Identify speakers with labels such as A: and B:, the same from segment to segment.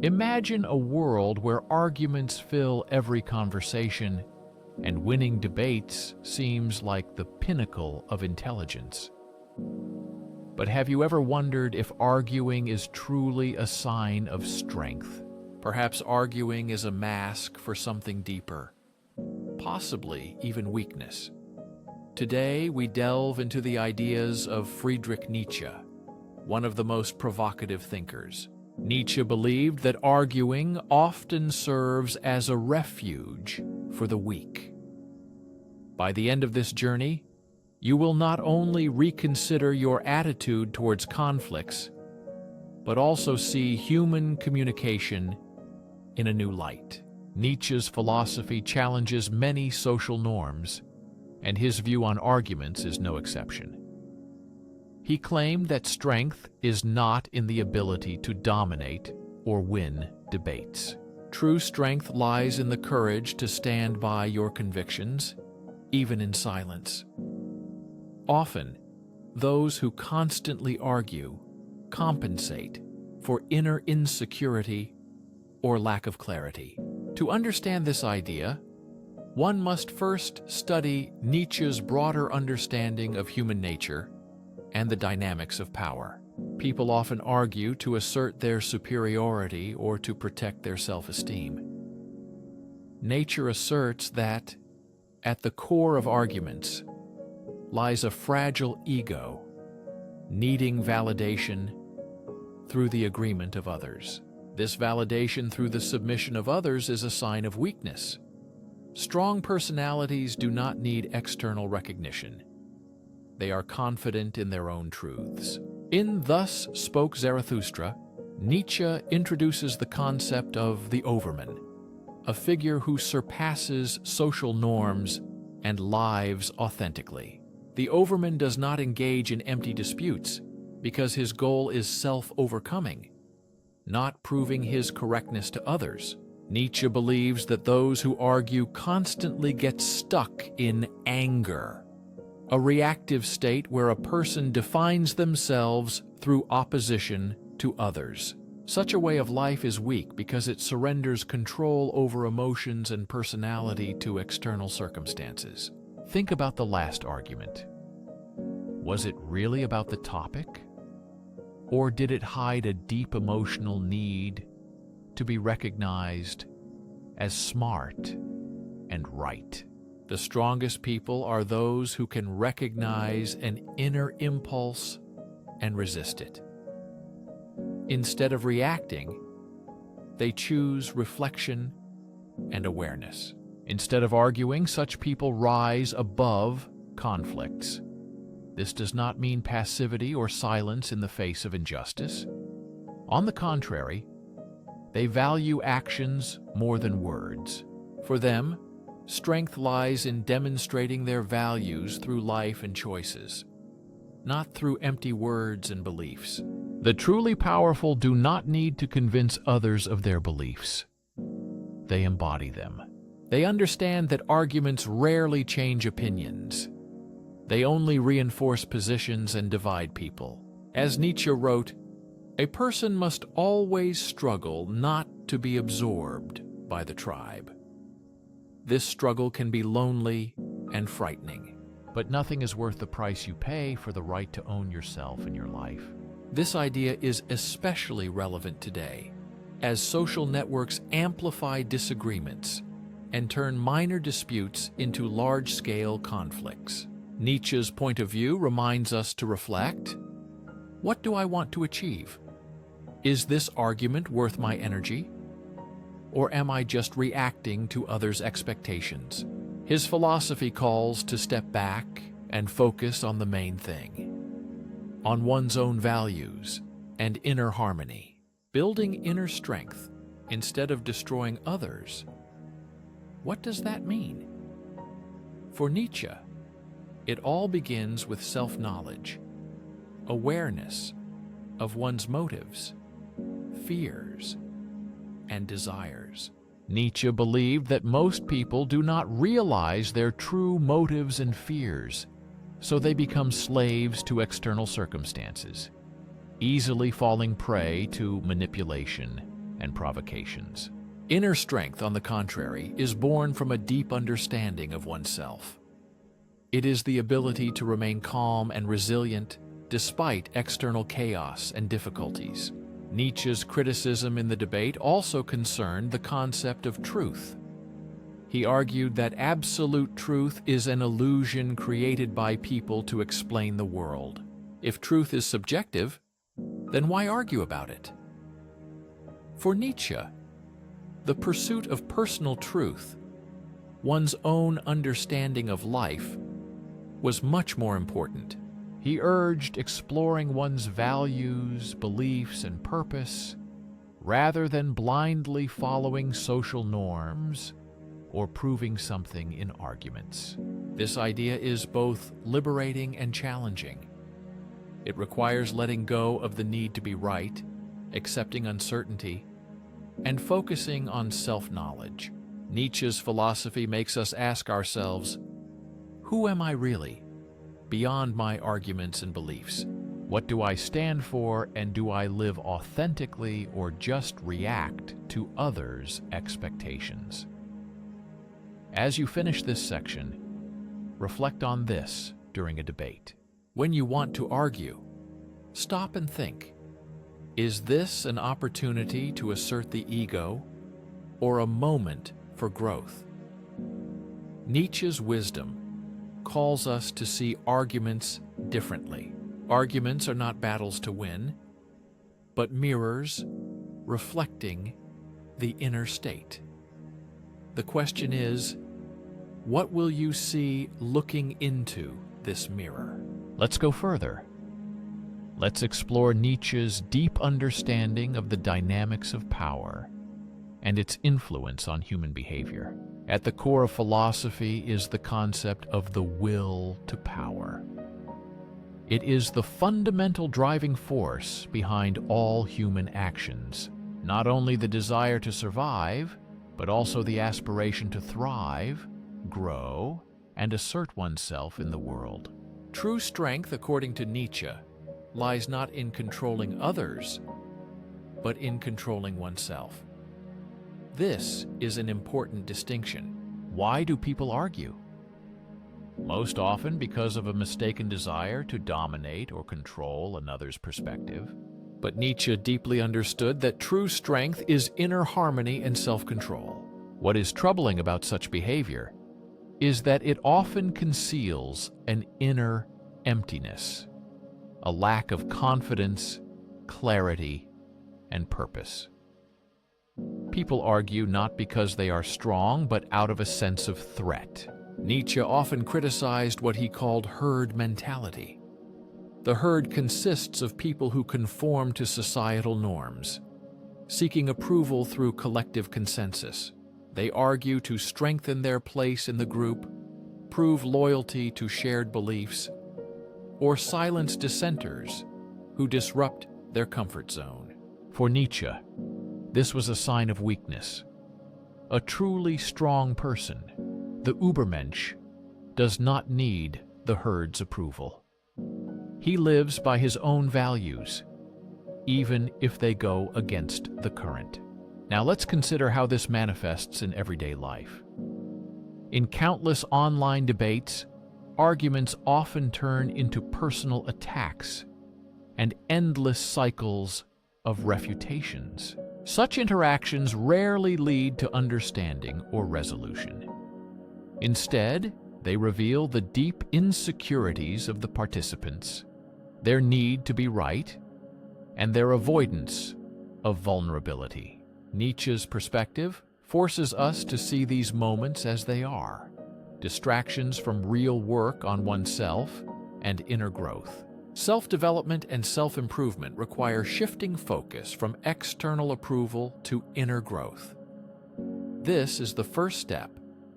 A: Imagine a world where arguments fill every conversation and winning debates seems like the pinnacle of intelligence. But have you ever wondered if arguing is truly a sign of strength? Perhaps arguing is a mask for something deeper, possibly even weakness. Today, we delve into the ideas of Friedrich Nietzsche, one of the most provocative thinkers. Nietzsche believed that arguing often serves as a refuge for the weak. By the end of this journey, you will not only reconsider your attitude towards conflicts, but also see human communication in a new light. Nietzsche's philosophy challenges many social norms, and his view on arguments is no exception. He claimed that strength is not in the ability to dominate or win debates. True strength lies in the courage to stand by your convictions, even in silence. Often, those who constantly argue compensate for inner insecurity or lack of clarity. To understand this idea, one must first study Nietzsche's broader understanding of human nature and the dynamics of power. People often argue to assert their superiority or to protect their self-esteem. Nature asserts that, at the core of arguments, lies a fragile ego, needing validation through the agreement of others. This validation through the submission of others is a sign of weakness. Strong personalities do not need external recognition. They are confident in their own truths. In Thus Spoke Zarathustra, Nietzsche introduces the concept of the Overman, a figure who surpasses social norms and lives authentically. The Overman does not engage in empty disputes because his goal is self-overcoming, not proving his correctness to others. Nietzsche believes that those who argue constantly get stuck in anger, a reactive state where a person defines themselves through opposition to others. Such a way of life is weak because it surrenders control over emotions and personality to external circumstances. Think about the last argument. Was it really about the topic? Or did it hide a deep emotional need to be recognized as smart and right? The strongest people are those who can recognize an inner impulse and resist it. Instead of reacting, they choose reflection and awareness. Instead of arguing, such people rise above conflicts. This does not mean passivity or silence in the face of injustice. On the contrary, they value actions more than words. For them, strength lies in demonstrating their values through life and choices, not through empty words and beliefs. The truly powerful do not need to convince others of their beliefs. They embody them. They understand that arguments rarely change opinions. They only reinforce positions and divide people. As Nietzsche wrote, a person must always struggle not to be absorbed by the tribe. This struggle can be lonely and frightening, but nothing is worth the price you pay for the right to own yourself and your life. This idea is especially relevant today, as social networks amplify disagreements and turn minor disputes into large-scale conflicts. Nietzsche's point of view reminds us to reflect: what do I want to achieve? Is this argument worth my energy? Or am I just reacting to others' expectations? His philosophy calls to step back and focus on the main thing, on one's own values and inner harmony, building inner strength instead of destroying others. What does that mean? For Nietzsche, it all begins with self-knowledge, awareness of one's motives, fears, and desires. Nietzsche believed that most people do not realize their true motives and fears, so they become slaves to external circumstances, easily falling prey to manipulation and provocations. Inner strength, on the contrary, is born from a deep understanding of oneself. It is the ability to remain calm and resilient despite external chaos and difficulties. Nietzsche's criticism in the debate also concerned the concept of truth. He argued that absolute truth is an illusion created by people to explain the world. If truth is subjective, then why argue about it? For Nietzsche, the pursuit of personal truth, one's own understanding of life, was much more important. He urged exploring one's values, beliefs, and purpose, rather than blindly following social norms or proving something in arguments. This idea is both liberating and challenging. It requires letting go of the need to be right, accepting uncertainty, and focusing on self-knowledge. Nietzsche's philosophy makes us ask ourselves, who am I really, beyond my arguments and beliefs? What do I stand for, and do I live authentically or just react to others' expectations? As you finish this section, reflect on this during a debate. When you want to argue, stop and think. Is this an opportunity to assert the ego or a moment for growth? Nietzsche's wisdom calls us to see arguments differently. Arguments are not battles to win, but mirrors reflecting the inner state. The question is, what will you see looking into this mirror? Let's go further. Let's explore Nietzsche's deep understanding of the dynamics of power and its influence on human behavior. At the core of philosophy is the concept of the will to power. It is the fundamental driving force behind all human actions, not only the desire to survive, but also the aspiration to thrive, grow, and assert oneself in the world. True strength, according to Nietzsche, lies not in controlling others, but in controlling oneself. This is an important distinction. Why do people argue? Most often because of a mistaken desire to dominate or control another's perspective. But Nietzsche deeply understood that true strength is inner harmony and self-control. What is troubling about such behavior is that it often conceals an inner emptiness, a lack of confidence, clarity, and purpose. People argue not because they are strong, but out of a sense of threat. Nietzsche often criticized what he called herd mentality. The herd consists of people who conform to societal norms, seeking approval through collective consensus. They argue to strengthen their place in the group, prove loyalty to shared beliefs, or silence dissenters who disrupt their comfort zone. For Nietzsche, this was a sign of weakness. A truly strong person, the Übermensch, does not need the herd's approval. He lives by his own values, even if they go against the current. Now let's consider how this manifests in everyday life. In countless online debates, arguments often turn into personal attacks and endless cycles of refutations. Such interactions rarely lead to understanding or resolution. Instead, they reveal the deep insecurities of the participants, their need to be right, and their avoidance of vulnerability. Nietzsche's perspective forces us to see these moments as they are, distractions from real work on oneself and inner growth. Self-development and self-improvement require shifting focus from external approval to inner growth. This is the first step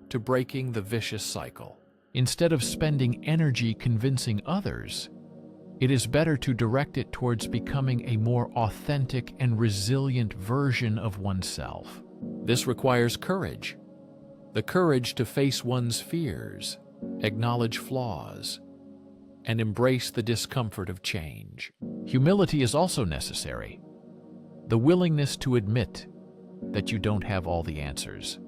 A: to breaking the vicious cycle. Instead of spending energy convincing others, it is better to direct it towards becoming a more authentic and resilient version of oneself. This requires courage. The courage to face one's fears, acknowledge flaws, and embrace the discomfort of change. Humility is also necessary. The willingness to admit that you don't have all the answers,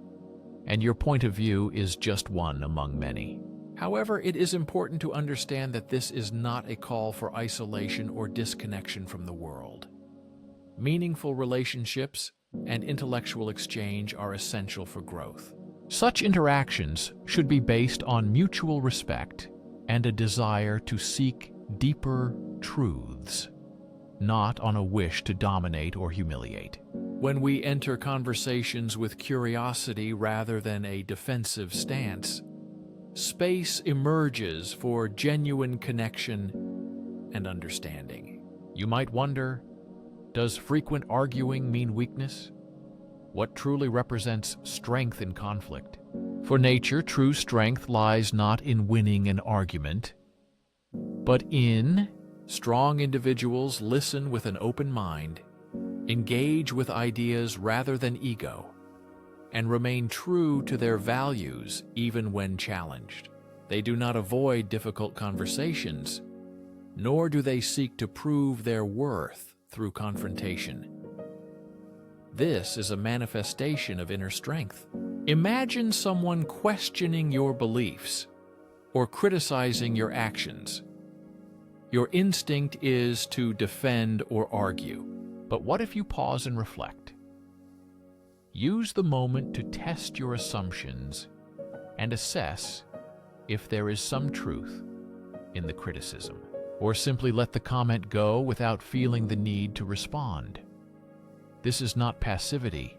A: and your point of view is just one among many. However, it is important to understand that this is not a call for isolation or disconnection from the world. Meaningful relationships and intellectual exchange are essential for growth. Such interactions should be based on mutual respect and a desire to seek deeper truths, not on a wish to dominate or humiliate. When we enter conversations with curiosity rather than a defensive stance, space emerges for genuine connection and understanding. You might wonder, does frequent arguing mean weakness? What truly represents strength in conflict? For nature, true strength lies not in winning an argument, but in strong individuals listen with an open mind, engage with ideas rather than ego, and remain true to their values even when challenged. They do not avoid difficult conversations, nor do they seek to prove their worth through confrontation. This is a manifestation of inner strength. Imagine someone questioning your beliefs or criticizing your actions. Your instinct is to defend or argue. But what if you pause and reflect? Use the moment to test your assumptions and assess if there is some truth in the criticism, or simply let the comment go without feeling the need to respond. This is not passivity,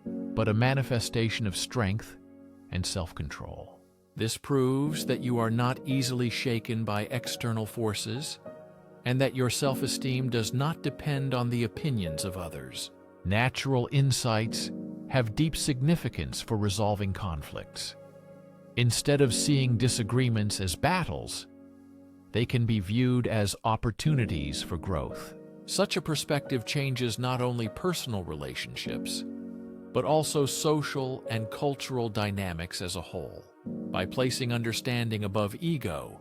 A: but a manifestation of strength and self-control. This proves that you are not easily shaken by external forces and that your self-esteem does not depend on the opinions of others. Natural insights have deep significance for resolving conflicts. Instead of seeing disagreements as battles, they can be viewed as opportunities for growth. Such a perspective changes not only personal relationships, but also social and cultural dynamics as a whole. By placing understanding above ego,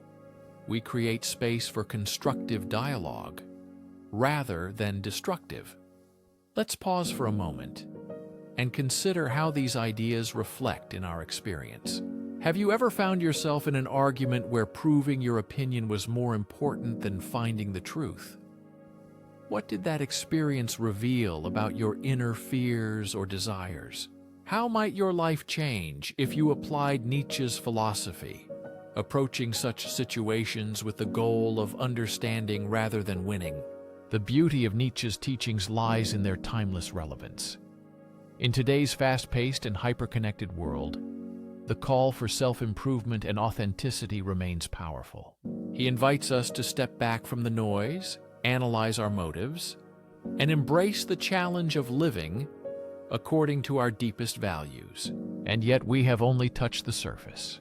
A: we create space for constructive dialogue rather than destructive. Let's pause for a moment and consider how these ideas reflect in our experience. Have you ever found yourself in an argument where proving your opinion was more important than finding the truth? What did that experience reveal about your inner fears or desires? How might your life change if you applied Nietzsche's philosophy, approaching such situations with the goal of understanding rather than winning? The beauty of Nietzsche's teachings lies in their timeless relevance. In today's fast-paced and hyper-connected world, the call for self-improvement and authenticity remains powerful. He invites us to step back from the noise, analyze our motives, and embrace the challenge of living according to our deepest values. And yet we have only touched the surface.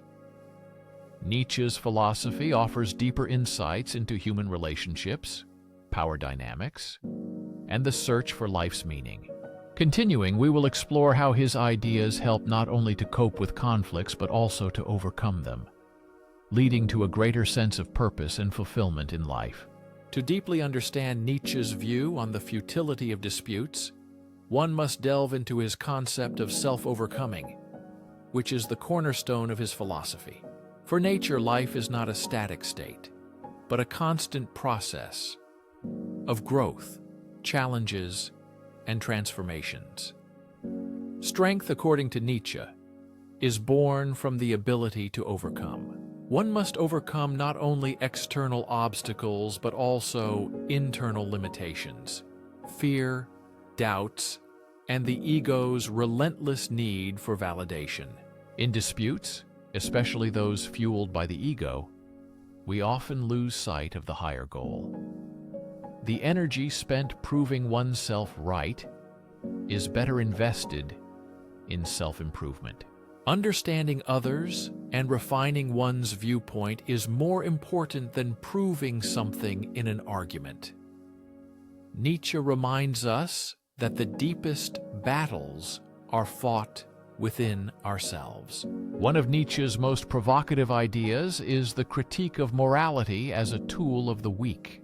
A: Nietzsche's philosophy offers deeper insights into human relationships, power dynamics, and the search for life's meaning. Continuing, we will explore how his ideas help not only to cope with conflicts but also to overcome them, leading to a greater sense of purpose and fulfillment in life. To deeply understand Nietzsche's view on the futility of disputes, one must delve into his concept of self-overcoming, which is the cornerstone of his philosophy. For nature, life is not a static state, but a constant process of growth, challenges, and transformations. Strength, according to Nietzsche, is born from the ability to overcome. One must overcome not only external obstacles, but also internal limitations, fear, doubts, and the ego's relentless need for validation. In disputes, especially those fueled by the ego, we often lose sight of the higher goal. The energy spent proving oneself right is better invested in self-improvement. Understanding others and refining one's viewpoint is more important than proving something in an argument. Nietzsche reminds us that the deepest battles are fought within ourselves. One of Nietzsche's most provocative ideas is the critique of morality as a tool of the weak.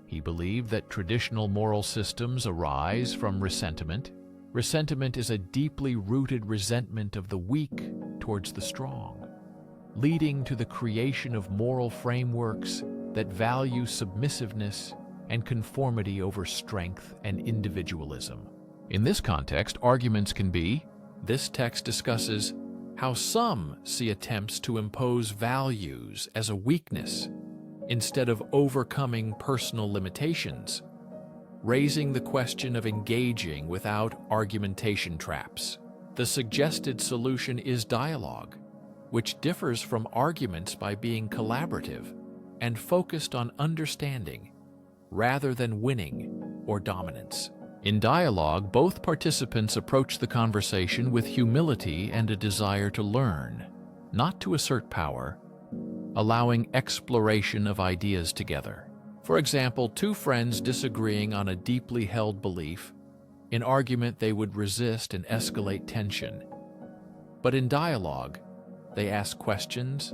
A: He believed that traditional moral systems arise from resentment, Resentment is a deeply rooted resentment of the weak towards the strong, leading to the creation of moral frameworks that value submissiveness and conformity over strength and individualism. In this context, arguments can be, this text discusses how some see attempts to impose values as a weakness instead of overcoming personal limitations, raising the question of engaging without argumentation traps. The suggested solution is dialogue, which differs from arguments by being collaborative and focused on understanding rather than winning or dominance. In dialogue, both participants approach the conversation with humility and a desire to learn, not to assert power, allowing exploration of ideas together. For example, two friends disagreeing on a deeply held belief. In argument, they would resist and escalate tension. But in dialogue, they ask questions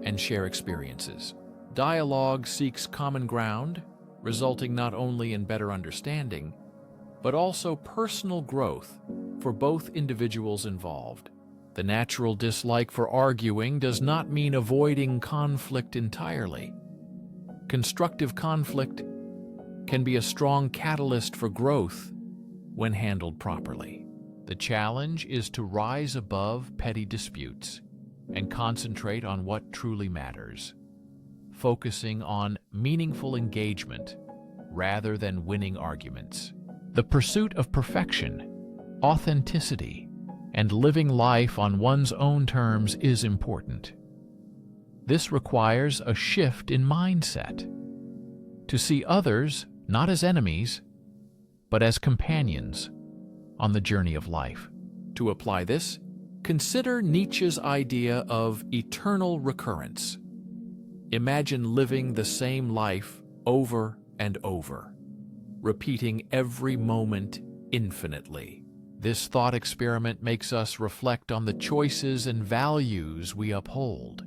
A: and share experiences. Dialogue seeks common ground, resulting not only in better understanding, but also personal growth for both individuals involved. The natural dislike for arguing does not mean avoiding conflict entirely. Constructive conflict can be a strong catalyst for growth when handled properly. The challenge is to rise above petty disputes and concentrate on what truly matters, focusing on meaningful engagement rather than winning arguments. The pursuit of perfection, authenticity, and living life on one's own terms is important. This requires a shift in mindset, to see others not as enemies, but as companions on the journey of life. To apply this, consider Nietzsche's idea of eternal recurrence. Imagine living the same life over and over, repeating every moment infinitely. This thought experiment makes us reflect on the choices and values we uphold.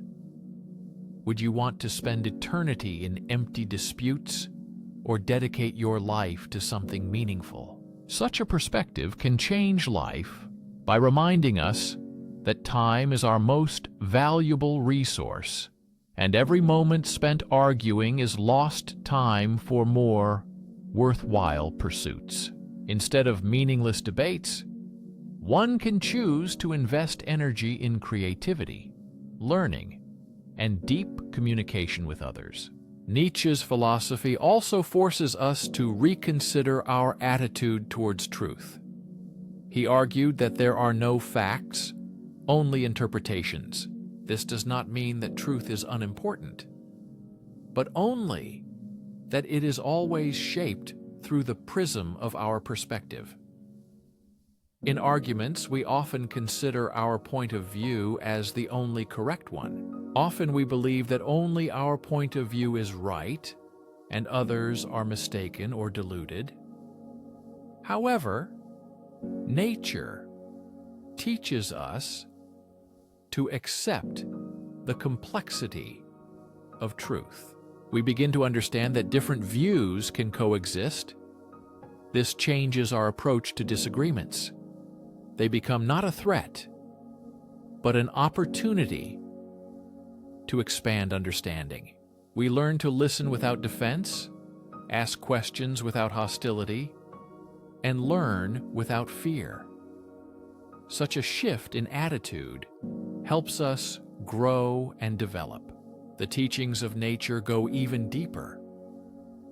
A: Would you want to spend eternity in empty disputes or dedicate your life to something meaningful? Such a perspective can change life by reminding us that time is our most valuable resource, and every moment spent arguing is lost time for more worthwhile pursuits. Instead of meaningless debates, one can choose to invest energy in creativity, learning, and deep communication with others. Nietzsche's philosophy also forces us to reconsider our attitude towards truth. He argued that there are no facts, only interpretations. This does not mean that truth is unimportant, but only that it is always shaped through the prism of our perspective. In arguments, we often consider our point of view as the only correct one. Often we believe that only our point of view is right, and others are mistaken or deluded. However, nature teaches us to accept the complexity of truth. We begin to understand that different views can coexist. This changes our approach to disagreements. They become not a threat, but an opportunity to expand understanding. We learn to listen without defense, ask questions without hostility, and learn without fear. Such a shift in attitude helps us grow and develop. The teachings of nature go even deeper.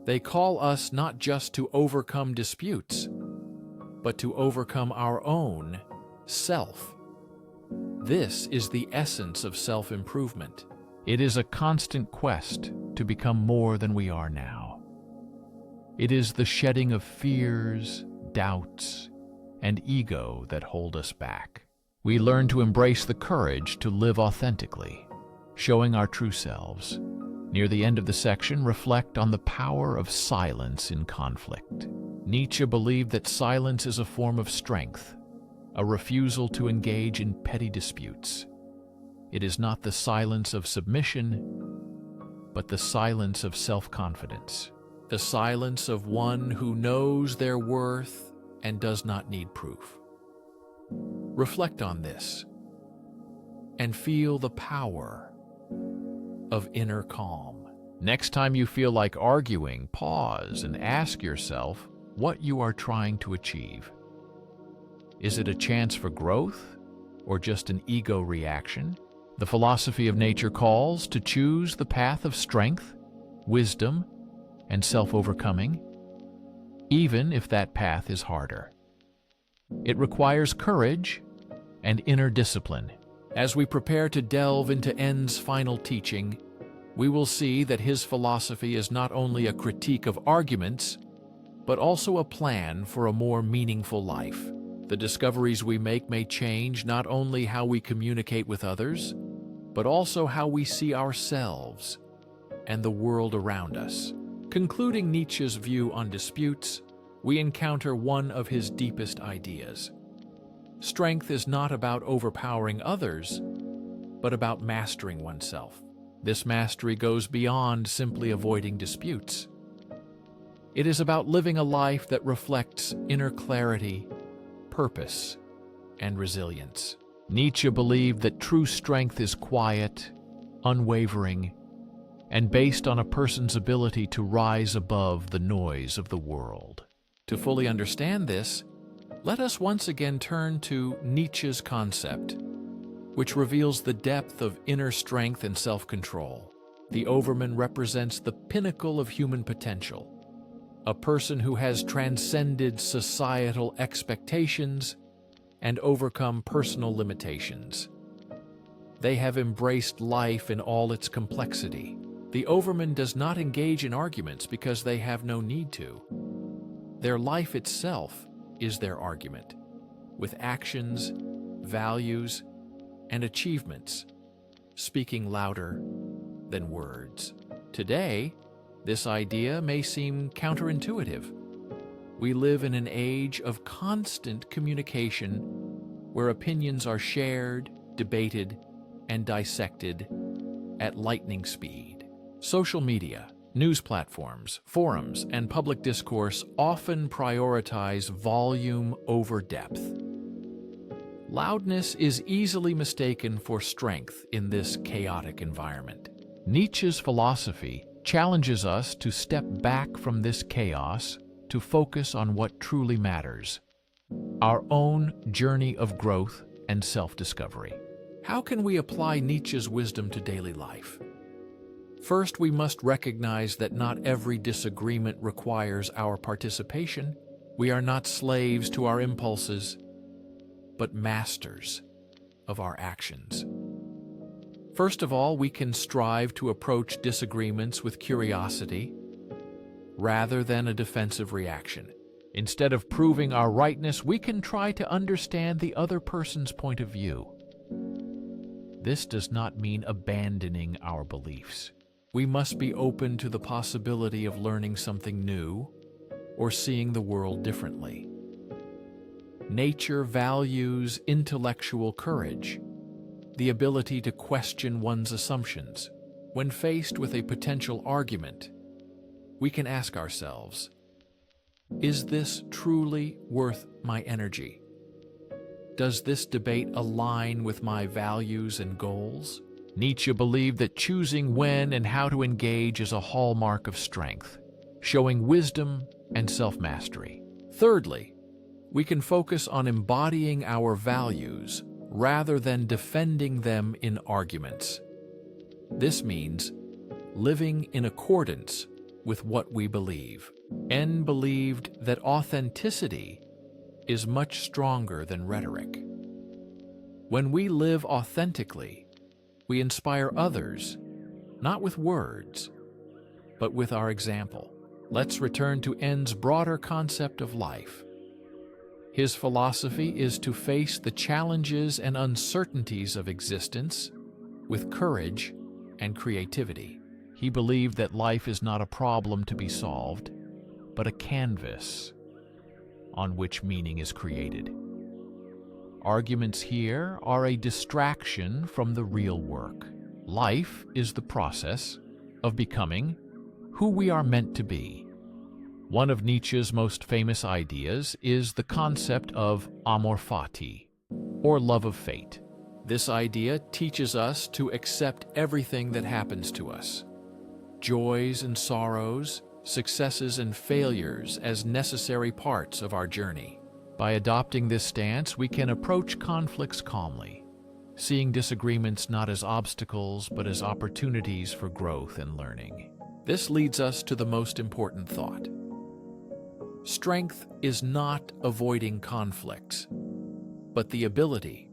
A: They call us not just to overcome disputes, but to overcome our own self. This is the essence of self-improvement. It is a constant quest to become more than we are now. It is the shedding of fears, doubts, and ego that hold us back. We learn to embrace the courage to live authentically, showing our true selves. Near the end of the section, reflect on the power of silence in conflict. Nietzsche believed that silence is a form of strength, a refusal to engage in petty disputes. It is not the silence of submission, but the silence of self-confidence, the silence of one who knows their worth and does not need proof. Reflect on this and feel the power of inner calm. Next time you feel like arguing, pause and ask yourself what you are trying to achieve. Is it a chance for growth or just an ego reaction? The philosophy of nature calls to choose the path of strength, wisdom, and self-overcoming, even if that path is harder. It requires courage and inner discipline. As we prepare to delve into N's final teaching, we will see that his philosophy is not only a critique of arguments, but also a plan for a more meaningful life. The discoveries we make may change not only how we communicate with others, but also how we see ourselves and the world around us. Concluding Nietzsche's view on disputes, we encounter one of his deepest ideas. Strength is not about overpowering others, but about mastering oneself. This mastery goes beyond simply avoiding disputes. It is about living a life that reflects inner clarity, purpose, and resilience. Nietzsche believed that true strength is quiet, unwavering, and based on a person's ability to rise above the noise of the world. To fully understand this, let us once again turn to Nietzsche's concept, which reveals the depth of inner strength and self-control. The Overman represents the pinnacle of human potential, a person who has transcended societal expectations and overcome personal limitations. They have embraced life in all its complexity. The Overman does not engage in arguments because they have no need to. Their life itself is their argument, with actions, values, and achievements speaking louder than words. Today, this idea may seem counterintuitive. We live in an age of constant communication where opinions are shared, debated, and dissected at lightning speed. Social media, news platforms, forums, and public discourse often prioritize volume over depth. Loudness is easily mistaken for strength in this chaotic environment. Nietzsche's philosophy challenges us to step back from this chaos to focus on what truly matters, our own journey of growth and self-discovery. How can we apply Nietzsche's wisdom to daily life? First, we must recognize that not every disagreement requires our participation. We are not slaves to our impulses, but masters of our actions. First of all, we can strive to approach disagreements with curiosity rather than a defensive reaction. Instead of proving our rightness, we can try to understand the other person's point of view. This does not mean abandoning our beliefs. We must be open to the possibility of learning something new or seeing the world differently. Nature values intellectual courage, the ability to question one's assumptions. When faced with a potential argument, we can ask ourselves, is this truly worth my energy? Does this debate align with my values and goals? Nietzsche believed that choosing when and how to engage is a hallmark of strength, showing wisdom and self-mastery. Thirdly, we can focus on embodying our values rather than defending them in arguments. This means living in accordance with what we believe. N believed that authenticity is much stronger than rhetoric. When we live authentically, we inspire others, not with words, but with our example. Let's return to N's broader concept of life. His philosophy is to face the challenges and uncertainties of existence with courage and creativity. He believed that life is not a problem to be solved, but a canvas on which meaning is created. Arguments here are a distraction from the real work. Life is the process of becoming who we are meant to be. One of Nietzsche's most famous ideas is the concept of amor fati, or love of fate. This idea teaches us to accept everything that happens to us, joys and sorrows, successes and failures, as necessary parts of our journey. By adopting this stance, we can approach conflicts calmly, seeing disagreements not as obstacles but as opportunities for growth and learning. This leads us to the most important thought. Strength is not avoiding conflicts, but the ability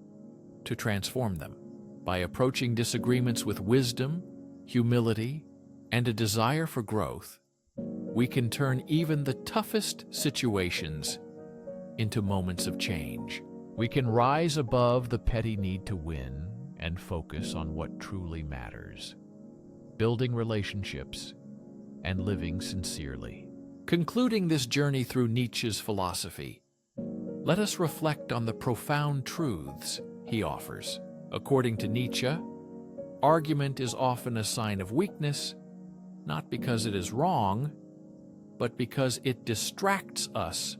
A: to transform them. By approaching disagreements with wisdom, humility, and a desire for growth, we can turn even the toughest situations into moments of change. We can rise above the petty need to win and focus on what truly matters, building relationships and living sincerely. Concluding this journey through Nietzsche's philosophy, let us reflect on the profound truths he offers. According to Nietzsche, argument is often a sign of weakness, not because it is wrong, but because it distracts us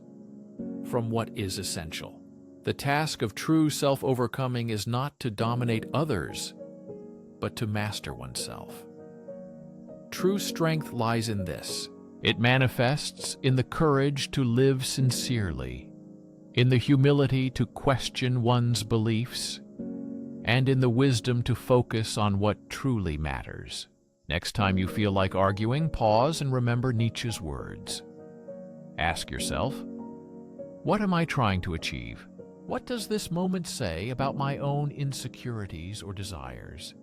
A: from what is essential. The task of true self-overcoming is not to dominate others, but to master oneself. True strength lies in this. It manifests in the courage to live sincerely, in the humility to question one's beliefs, and in the wisdom to focus on what truly matters. Next time you feel like arguing, pause and remember Nietzsche's words. Ask yourself, what am I trying to achieve? What does this moment say about my own insecurities or desires?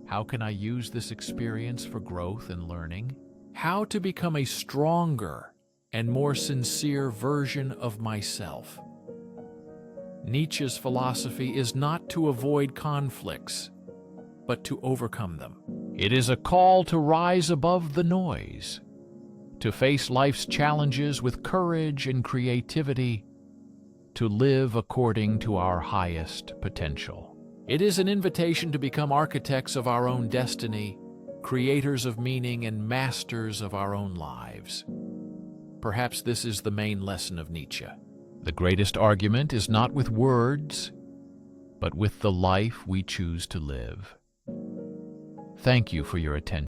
A: How can I use this experience for growth and learning? How to become a stronger and more sincere version of myself. Nietzsche's philosophy is not to avoid conflicts, but to overcome them. It is a call to rise above the noise, to face life's challenges with courage and creativity, to live according to our highest potential. It is an invitation to become architects of our own destiny, creators of meaning and masters of our own lives. Perhaps this is the main lesson of Nietzsche. The greatest argument is not with words, but with the life we choose to live. Thank you for your attention.